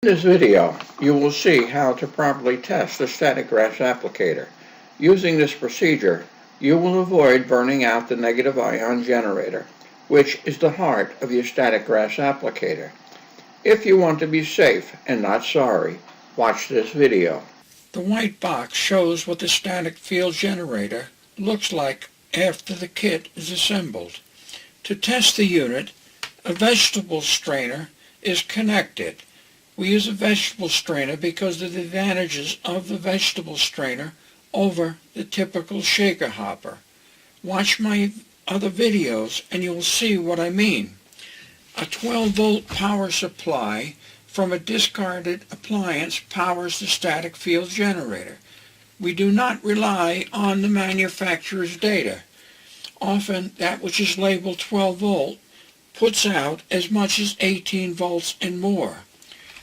In this video, you will see how to properly test the static grass applicator. Using this procedure, you will avoid burning out the negative ion generator, which is the heart of your static grass applicator. If you want to be safe and not sorry, watch this video. The white box shows what the static field generator looks like after the kit is assembled. To test the unit, a vegetable strainer is connected. We use a vegetable strainer because of the advantages of the vegetable strainer over the typical shaker hopper. Watch my other videos and you'll see what I mean. A 12-volt power supply from a discarded appliance powers the static field generator. We do not rely on the manufacturer's data. Often that which is labeled 12 volt puts out as much as 18 volts and more.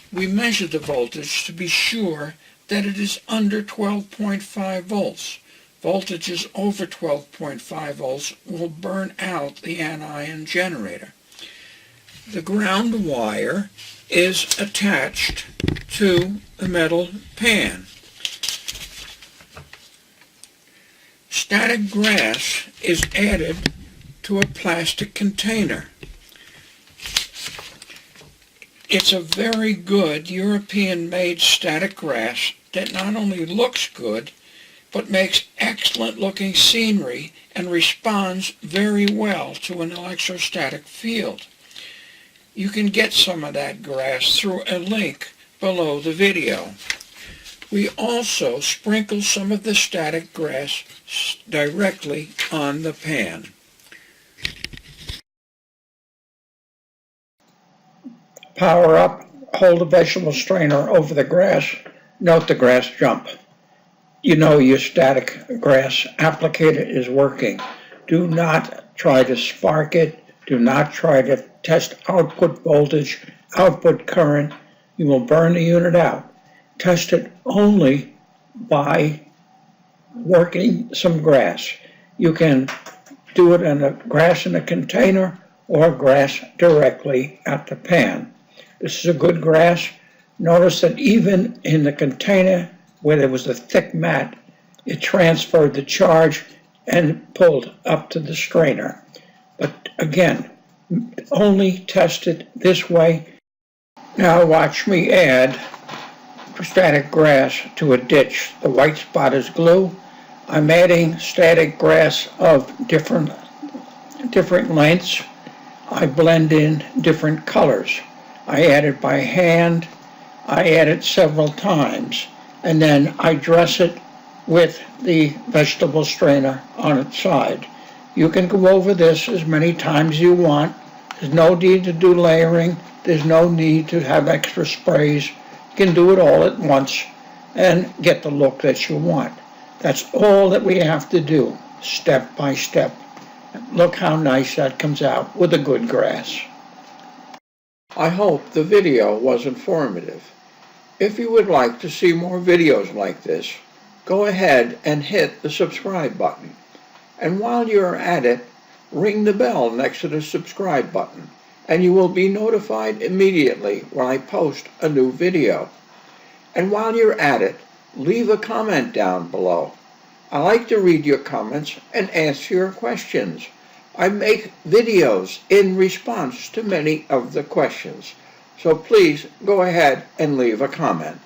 We measure the voltage to be sure that it is under 12.5 volts. Voltages over 12.5 volts will burn out the anion generator. The ground wire is attached to the metal pan. Static grass is added to a plastic container. It's a very good European-made static grass that not only looks good, but makes excellent looking scenery and responds very well to an electrostatic field. You can get some of that grass through a link below the video. We also sprinkle some of the static grass directly on the pan. Power up, hold the vegetable strainer over the grass, note the grass jump. You know your static grass applicator is working. Do not try to spark it. Do not try to test output voltage, output current. You will burn the unit out. Test it only by working some grass. You can do it in grass in a container or grass directly at the pan. This is a good grass. Notice that even in the container where there was a thick mat, it transferred the charge and pulled up to the strainer. But again, only test it this way. Now watch me add static grass to a ditch. The white spot is glue. I'm adding static grass of different lengths. I blend in different colors. I add it by hand. I add it several times. And then I dress it with the vegetable strainer on its side. You can go over this as many times as you want. There's no need to do layering. There's no need to have extra sprays. You can do it all at once and get the look that you want. That's all that we have to do, step by step. Look how nice that comes out with a good grass. I hope the video was informative. If you would like to see more videos like this, go ahead and hit the subscribe button. And while you're at it, ring the bell next to the subscribe button, and you will be notified immediately when I post a new video. And while you're at it, leave a comment down below. I like to read your comments and answer your questions. I make videos in response to many of the questions, so please go ahead and leave a comment.